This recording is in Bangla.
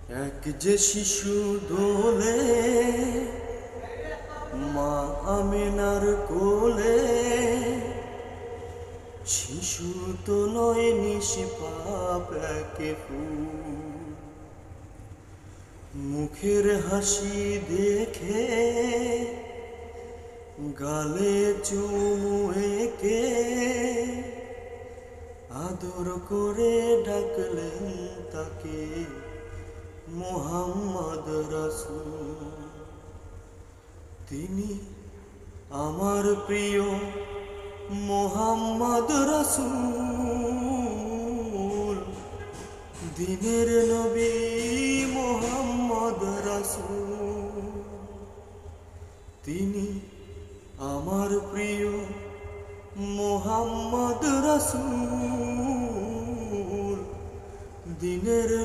এক যে শিশু দোলে মা আমিনার কোলে, শিশু তো নয় নিষ্পাপ একে ফুল। মুখের হাসি দেখে গালে চুমু এঁকে আদর করে ডাকলেন তাকে মুহাম্মদ রাসূল। তিনি আমার প্রিয় মুহাম্মদ রাসূল, দিনের নবী মুহাম্মদ রাসূল। তিনি আমার প্রিয় মুহাম্মদ রাসূল, দিনের